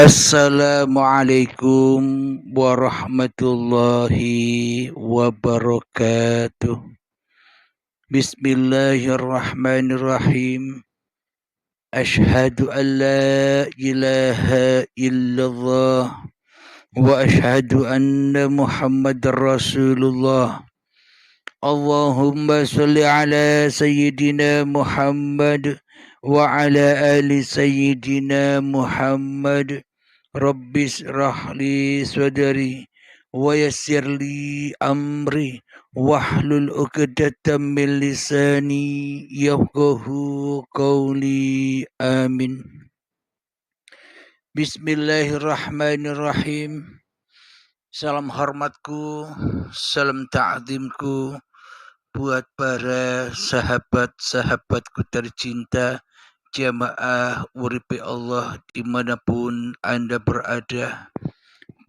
Assalamualaikum warahmatullahi wabarakatuh. Bismillahirrahmanirrahim. Ashhadu an la ilaha illallah wa ashhadu anna Muhammadar Rasulullah. Allahumma salli ala sayyidina Muhammad wa ala ali sayyidina Muhammad. Rabbis rahli sadri wa yassirli amri wahlul 'uqdatam min lisani yafqahu qawli amin. Bismillahirrahmanirrahim. Salam hormatku, salam ta'zimku buat para sahabat-sahabatku tercinta, jamaah uripi Allah dimanapun Anda berada,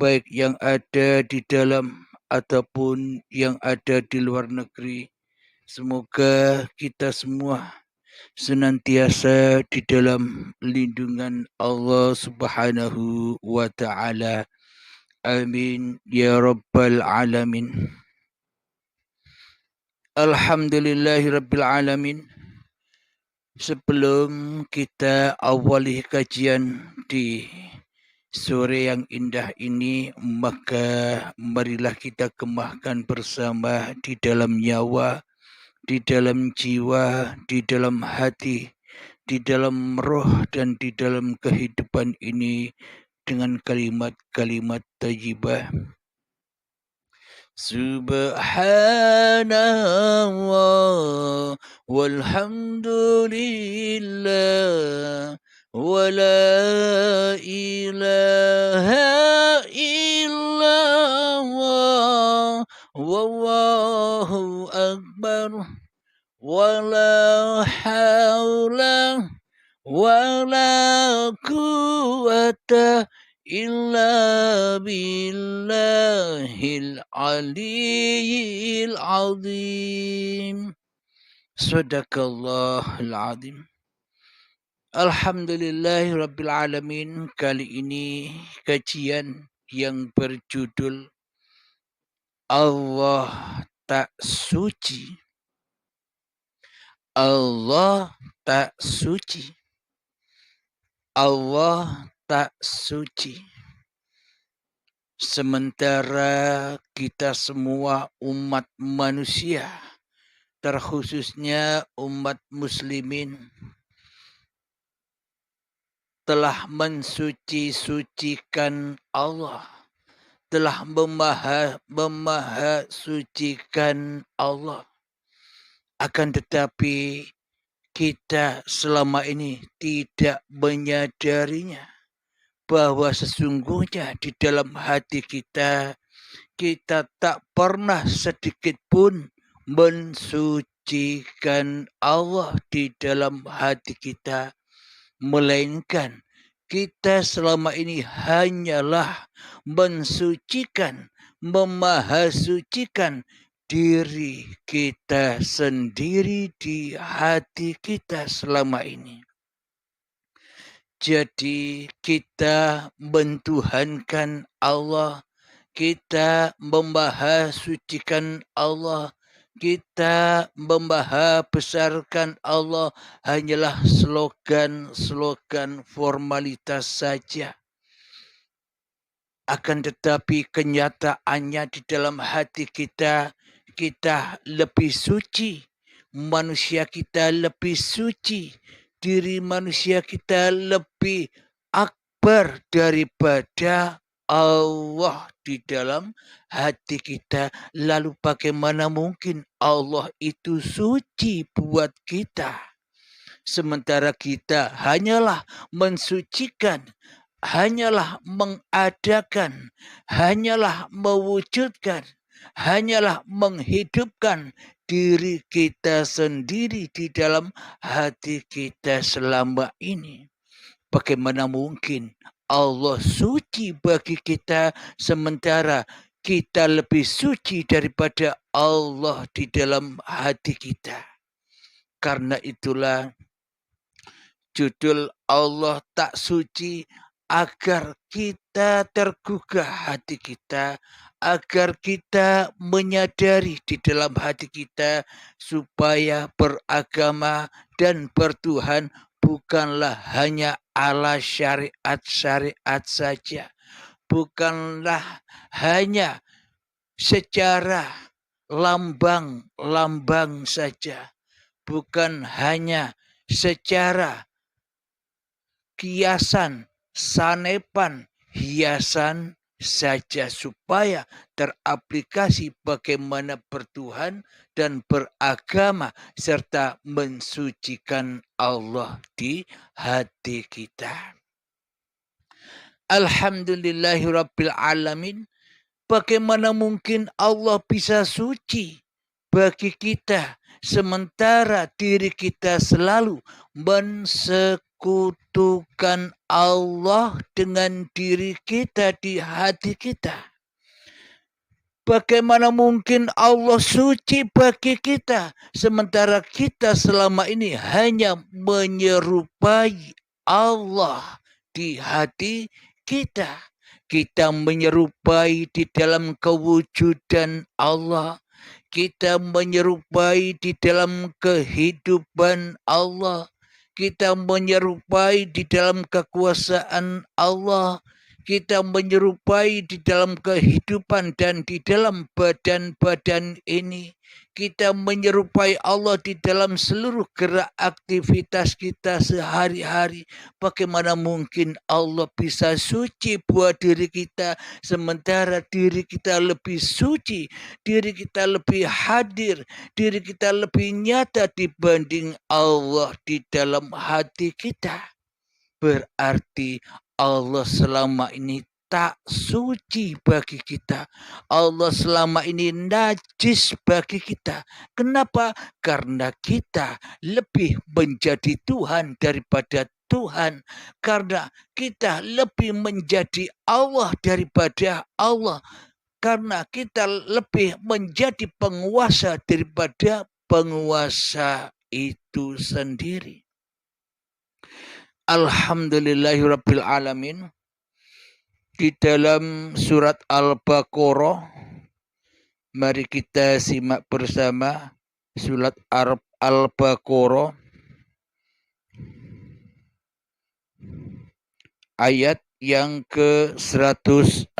baik yang ada di dalam ataupun yang ada di luar negeri. Semoga kita semua senantiasa di dalam lindungan Allah Subhanahu wa Ta'ala. Amin ya Rabbal Alamin. Alhamdulillahi Rabbil Alamin. Sebelum kita awali kajian di sore yang indah ini, maka marilah kita kemahkan bersama di dalam nyawa, di dalam jiwa, di dalam hati, di dalam roh dan di dalam kehidupan ini dengan kalimat-kalimat thayyibah. Subhanallah walhamdulillah wa la ilaha illallah wallahu akbar wa la hawla wa la quwwata illa billahil aliyyil azim. Sadaqallahul azim. Alhamdulillahi Rabbil Alamin. Kali ini kajian yang berjudul Allah tak suci. Allah tak suci. Allah tak suci. Sementara kita semua umat manusia, terkhususnya umat muslimin, telah mensuci-sucikan Allah, telah memahasucikan Allah. Akan tetapi kita selama ini tidak menyadarinya, bahwa sesungguhnya di dalam hati kita, kita tak pernah sedikit pun mensucikan Allah di dalam hati kita, melainkan kita selama ini hanyalah mensucikan, memahasucikan diri kita sendiri di hati kita selama ini. Jadi kita mentuhankan Allah, kita membahasucikan Allah, kita membesarkan Allah hanyalah slogan-slogan formalitas saja. Akan tetapi kenyataannya di dalam hati kita, kita lebih suci, manusia kita lebih suci, diri manusia kita lebih akbar daripada Allah di dalam hati kita. Lalu bagaimana mungkin Allah itu suci buat kita? Sementara kita hanyalah mensucikan, hanyalah mengadakan, hanyalah mewujudkan, hanyalah menghidupkan diri kita sendiri di dalam hati kita selama ini. Bagaimana mungkin Allah suci bagi kita sementara kita lebih suci daripada Allah di dalam hati kita? Karena itulah judul Allah tak suci agar kita tergugah hati kita, agar kita menyadari di dalam hati kita supaya beragama dan bertuhan bukanlah hanya ala syariat-syariat saja, bukanlah hanya secara lambang-lambang saja, bukan hanya secara kiasan, sanepan, hiasan saja, supaya teraplikasi bagaimana bertuhan dan beragama serta mensucikan Allah di hati kita. Alhamdulillahirabbil alamin. Bagaimana mungkin Allah bisa suci bagi kita sementara diri kita selalu mensekutukan Allah dengan diri kita di hati kita? Bagaimana mungkin Allah suci bagi kita sementara kita selama ini hanya menyerupai Allah di hati kita? Kita menyerupai di dalam kewujudan Allah. Kita menyerupai di dalam kehidupan Allah. Kita menyerupai di dalam kekuasaan Allah. Kita menyerupai di dalam kehidupan dan di dalam badan-badan ini. Kita menyerupai Allah di dalam seluruh gerak aktivitas kita sehari-hari. Bagaimana mungkin Allah bisa suci buat diri kita sementara diri kita lebih suci, diri kita lebih hadir, diri kita lebih nyata dibanding Allah di dalam hati kita? Berarti Allah selama ini tak suci bagi kita. Allah selama ini najis bagi kita. Kenapa? Karena kita lebih menjadi Tuhan daripada Tuhan. Karena kita lebih menjadi Allah daripada Allah. Karena kita lebih menjadi penguasa daripada penguasa itu sendiri. Alhamdulillahirabbil alamin. Di dalam surat Al-Baqarah, mari kita simak bersama surat Al-Baqarah ayat yang ke-165.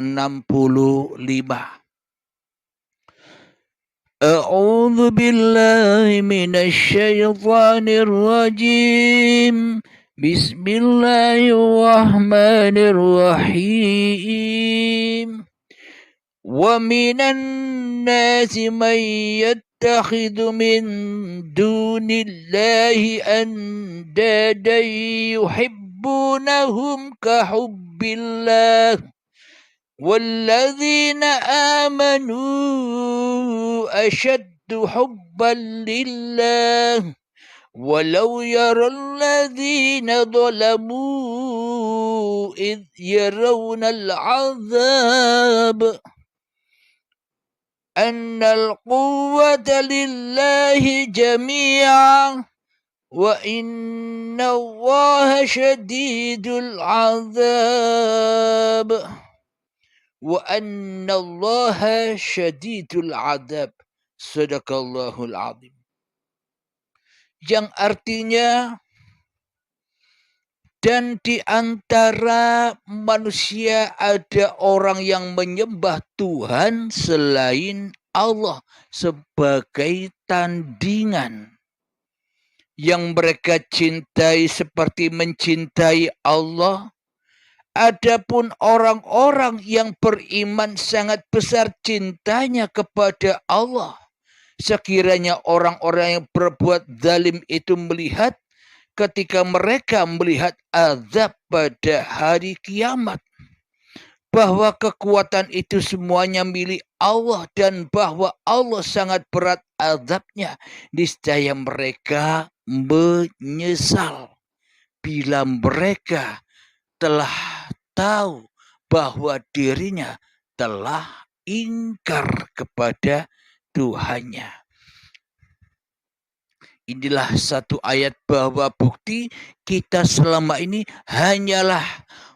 A'udzu billahi minasy syaithanir rajim. Bismillahirrahmanirrahim. Wa minan nasi man yattakhidhu min dunillahi andadan yuhibbunahum ka hubbillah. Walladzina amanu ashaddu hubban lillah. ولو يرى الذين ظلموا إذ يرون العذاب أن القوة لله جميعا وإن الله شديد العذاب وأن الله شديد العذاب. Sadaqallahul azim. Yang artinya, dan di antara manusia ada orang yang menyembah Tuhan selain Allah sebagai tandingan. Yang mereka cintai seperti mencintai Allah. Adapun orang-orang yang beriman sangat besar cintanya kepada Allah. Sekiranya orang-orang yang berbuat zalim itu melihat, ketika mereka melihat azab pada hari kiamat, bahwa kekuatan itu semuanya milik Allah dan bahwa Allah sangat berat azabnya, niscaya mereka menyesal bila mereka telah tahu bahwa dirinya telah ingkar kepada Tuhannya. Inilah satu ayat bahwa bukti kita selama ini hanyalah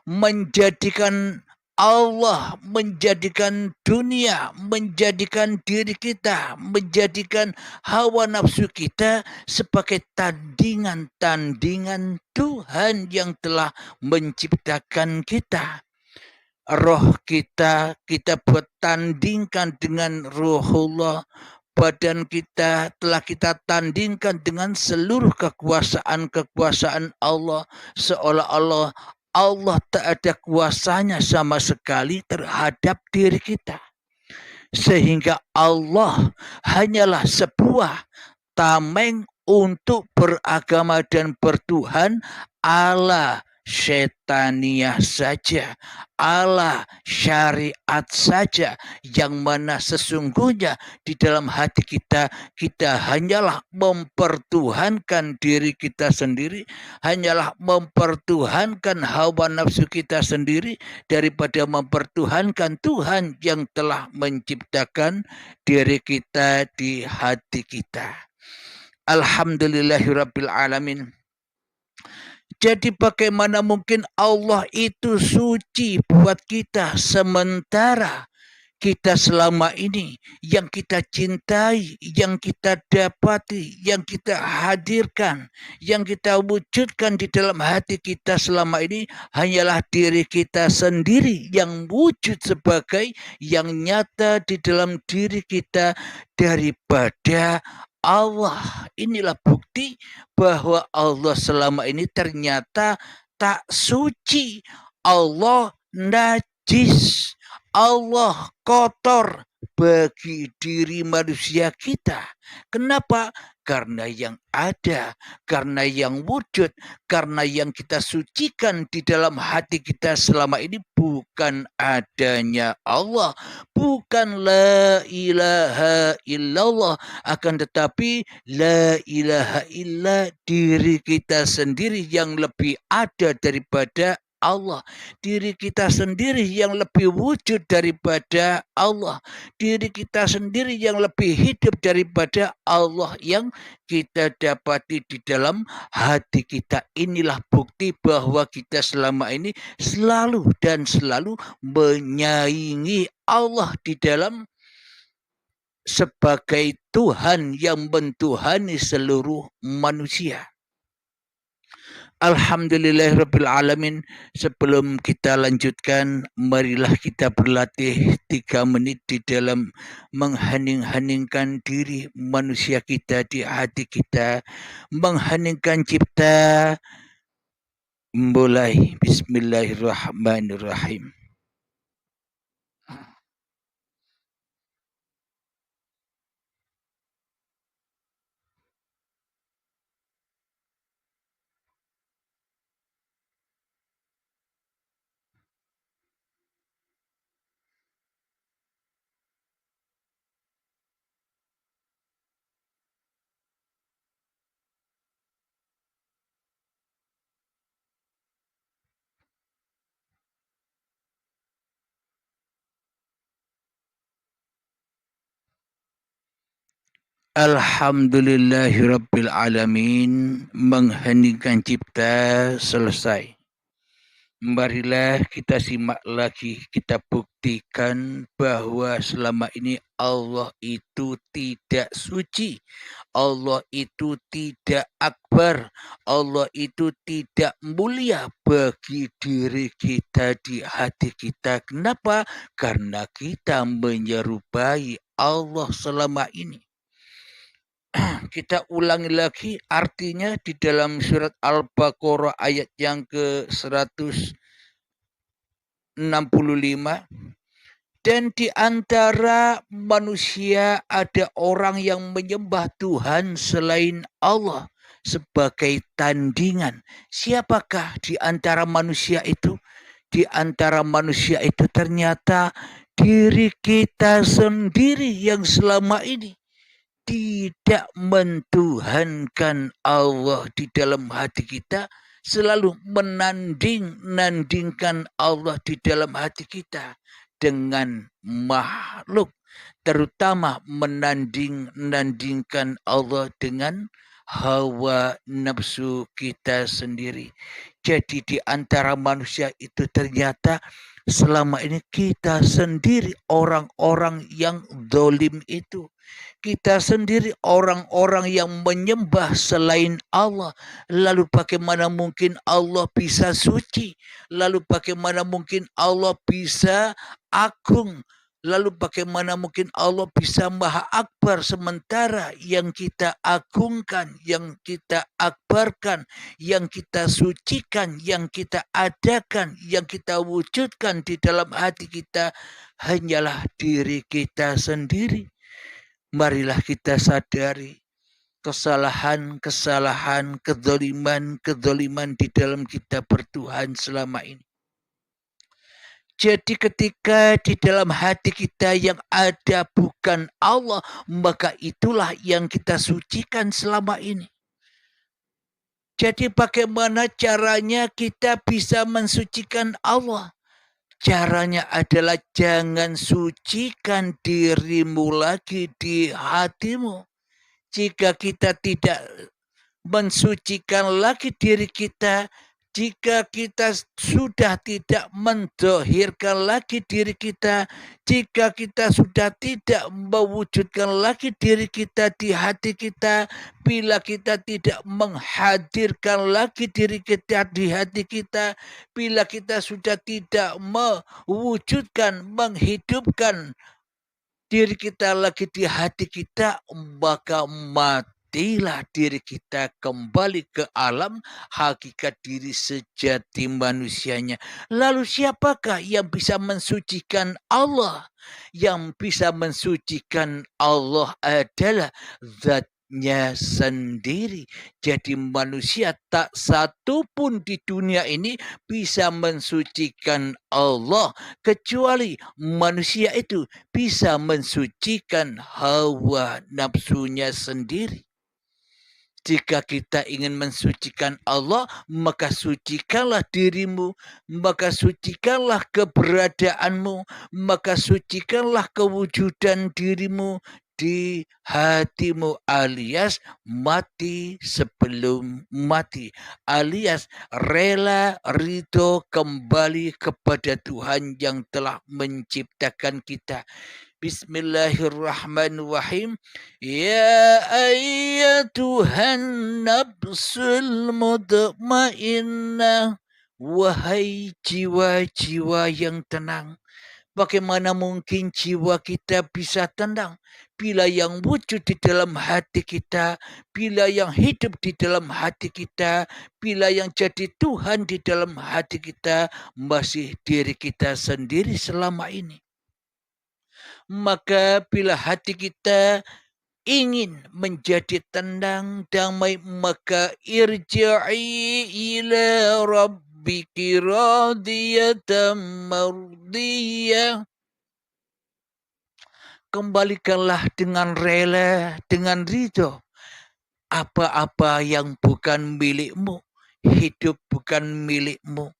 menjadikan Allah, menjadikan dunia, menjadikan diri kita, menjadikan hawa nafsu kita sebagai tandingan-tandingan Tuhan yang telah menciptakan kita. Roh kita buat tandingkan dengan Ruhullah. Badan kita telah kita tandingkan dengan seluruh kekuasaan Allah, seolah-olah Allah tak ada kuasanya sama sekali terhadap diri kita. Sehingga Allah hanyalah sebuah tameng untuk beragama dan bertuhan ala syaitaniyah saja, ala syariat saja, yang mana sesungguhnya di dalam hati kita hanyalah mempertuhankan diri kita sendiri, hanyalah mempertuhankan hawa nafsu kita sendiri daripada mempertuhankan Tuhan yang telah menciptakan diri kita di hati kita. Alhamdulillahirabbil alamin. Jadi bagaimana mungkin Allah itu suci buat kita sementara kita selama ini yang kita cintai, yang kita dapati, yang kita hadirkan, yang kita wujudkan di dalam hati kita selama ini hanyalah diri kita sendiri yang wujud sebagai yang nyata di dalam diri kita daripada Allah. Inilah bukti bahwa Allah selama ini ternyata tak suci. Allah najis. Allah kotor bagi diri manusia kita. Kenapa? Karena yang ada, karena yang wujud, karena yang kita sucikan di dalam hati kita selama ini bukan adanya Allah, bukan la ilaha illallah, akan tetapi la ilaha illa diri kita sendiri yang lebih ada daripada Allah, diri kita sendiri yang lebih wujud daripada Allah, diri kita sendiri yang lebih hidup daripada Allah yang kita dapati di dalam hati kita. Inilah bukti bahwa kita selama ini selalu dan selalu menyaingi Allah di dalam sebagai Tuhan yang mentuhani seluruh manusia. Alhamdulillahirabbil alamin. Sebelum kita lanjutkan, marilah kita berlatih 3 menit di dalam menghening-heningkan diri manusia kita di hati kita, mengheningkan cipta. Mulai. Bismillahirrahmanirrahim. Alhamdulillahirabbil alamin. Mengheningkan cipta selesai. Marilah kita simak lagi, kita buktikan bahwa selama ini Allah itu tidak suci, Allah itu tidak akbar, Allah itu tidak mulia bagi diri kita di hati kita. Kenapa? Karena kita menyerupai Allah selama ini. Kita ulangi lagi artinya di dalam surat Al-Baqarah ayat yang ke-165. Dan di antara manusia ada orang yang menyembah Tuhan selain Allah sebagai tandingan. Siapakah di antara manusia itu? Di antara manusia itu ternyata diri kita sendiri yang selama ini tidak mentuhankan Allah di dalam hati kita, selalu menandingkan Allah di dalam hati kita dengan makhluk, terutama menandingkan Allah dengan hawa nafsu kita sendiri. Jadi di antara manusia itu ternyata selama ini kita sendiri orang-orang yang zalim itu. Kita sendiri orang-orang yang menyembah selain Allah. Lalu bagaimana mungkin Allah bisa suci? Lalu bagaimana mungkin Allah bisa agung? Lalu bagaimana mungkin Allah bisa maha akbar sementara yang kita agungkan, yang kita akbarkan, yang kita sucikan, yang kita adakan, yang kita wujudkan di dalam hati kita hanyalah diri kita sendiri. Marilah kita sadari kesalahan-kesalahan, kezaliman di dalam kita bertuhan selama ini. Jadi ketika di dalam hati kita yang ada bukan Allah, maka itulah yang kita sucikan selama ini. Jadi bagaimana caranya kita bisa mensucikan Allah? Caranya adalah jangan sucikan dirimu lagi di hatimu. Jika kita tidak mensucikan lagi diri kita, jika kita sudah tidak mendohirkan lagi diri kita, jika kita sudah tidak mewujudkan lagi diri kita di hati kita, bila kita tidak menghadirkan lagi diri kita di hati kita, bila kita sudah tidak mewujudkan, menghidupkan diri kita lagi di hati kita, maka matilah diri kita kembali ke alam hakikat diri sejati manusianya. Lalu siapakah yang bisa mensucikan Allah? Yang bisa mensucikan Allah adalah zatnya sendiri. Jadi manusia tak satu pun di dunia ini bisa mensucikan Allah kecuali manusia itu bisa mensucikan hawa nafsunya sendiri. Jika kita ingin mensucikan Allah, maka sucikanlah dirimu, maka sucikanlah keberadaanmu, maka sucikanlah kewujudan dirimu di hatimu, alias mati sebelum mati, alias rela ridho kembali kepada Tuhan yang telah menciptakan kita. Bismillahirrahmanirrahim. Ya ayyatuhan nafsul mutmainnah. Wahai jiwa-jiwa yang tenang. Bagaimana mungkin jiwa kita bisa tenang bila yang wujud di dalam hati kita, bila yang hidup di dalam hati kita, bila yang jadi Tuhan di dalam hati kita masih diri kita sendiri selama ini. Maka bila hati kita ingin menjadi tenang, damai, maka irja'i ila rabbiki radiyatan mardiyah. Kembalikanlah dengan rela, dengan ridho. Apa-apa yang bukan milikmu, hidup bukan milikmu,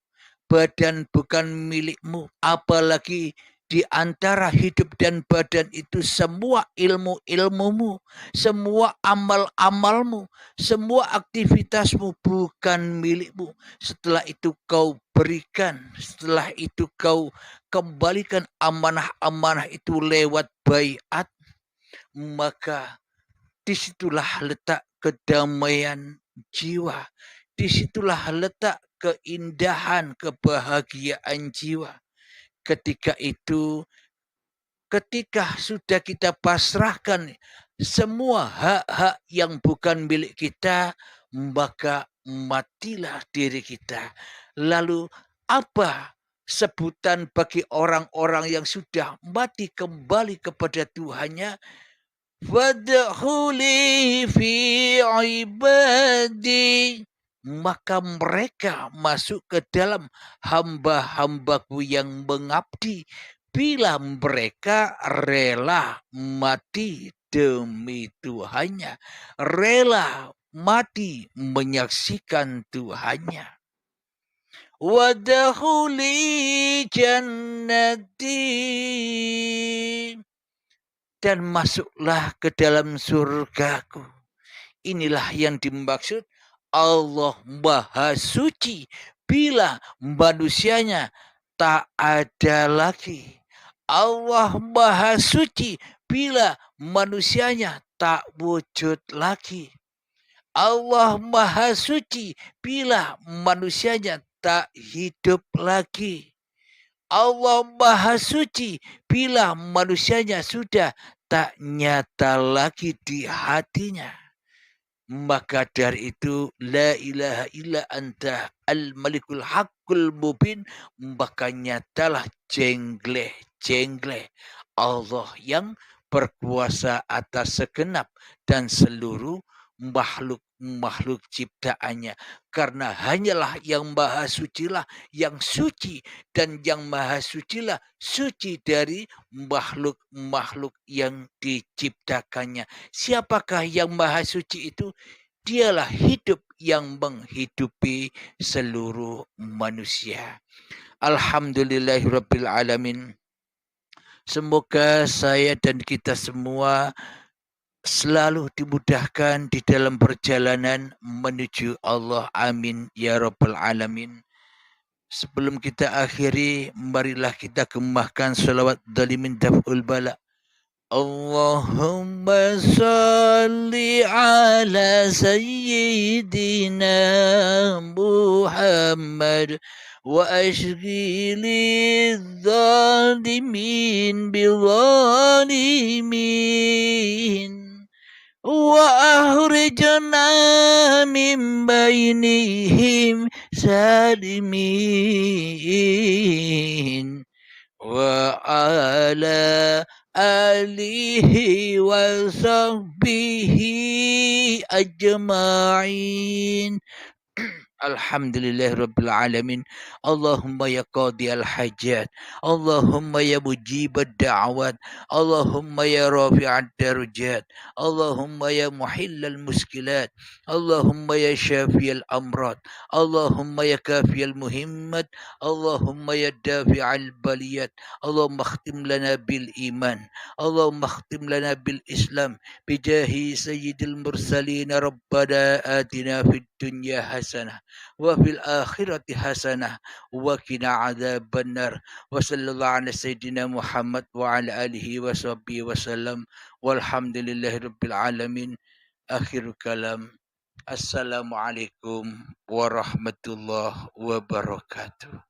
badan bukan milikmu, apalagi di antara hidup dan badan itu semua ilmu-ilmumu, semua amal-amalmu, semua aktivitasmu bukan milikmu. Setelah itu kau berikan, setelah itu kau kembalikan amanah-amanah itu lewat baiat, maka disitulah letak kedamaian jiwa. Disitulah letak keindahan, kebahagiaan jiwa. Ketika itu, ketika sudah kita pasrahkan semua hak-hak yang bukan milik kita, maka matilah diri kita. Lalu apa sebutan bagi orang-orang yang sudah mati kembali kepada Tuhannya? Fadkhuli fi ibadi. Maka mereka masuk ke dalam hamba-hambaku yang mengabdi bila mereka rela mati demi Tuhannya, rela mati menyaksikan Tuhannya. Wadkhuli jannati, dan masuklah ke dalam surgaku. inilah yang dimaksud Allah Maha Suci bila manusianya tak ada lagi. Allah Maha Suci bila manusianya tak wujud lagi. Allah Maha Suci bila manusianya tak hidup lagi. Allah Maha Suci bila manusianya sudah tak nyata lagi di hatinya. Maka dari itu la ilaha illa anta al-malikul haqqul mubin, maka nyatalah jengleh Allah yang berkuasa atas segenap dan seluruh makhluk ciptaannya, karena hanyalah yang maha sucilah yang suci, dan yang maha sucilah suci dari makhluk yang diciptakannya. Siapakah yang maha suci itu? Dialah hidup yang menghidupi seluruh manusia. Alhamdulillahirabbil alamin. Semoga saya dan kita semua selalu dimudahkan di dalam perjalanan menuju Allah. Amin ya rabbal alamin. Sebelum kita akhiri, marilah kita kemahkan salawat dalimin daf'ul bala. Allahumma salli ala sayyidina Muhammad wa ashghili dhalimin bizalimin. وأخرجنا من بينهم سالمين وعلى آله وصحبه أجمعين. Alhamdulillah Rabbil Alamin. Allahumma ya qadi al-hajat, Allahumma ya mujibad da'awat, Allahumma ya rafi'ad darujat, Allahumma ya muhillal muskilat, Allahumma ya syafiyal amrad, Allahumma ya kafiyal muhimmat, Allahumma ya dafi'al baliyat. Allahumma khtim lana bil iman, Allahumma khtim lana bil islam, bijahi sayyidil mursalin. Rabbana atina fid dunya hasanah wa fil akhirati hasanah wa qina adzabannar. Wa sallallahu ala sayyidina Muhammad wa ala alihi wa sahbihi wasallam. Walhamdulillahi rabbil alamin. Akhir kalam. Assalamualaikum warahmatullahi wabarakatuh.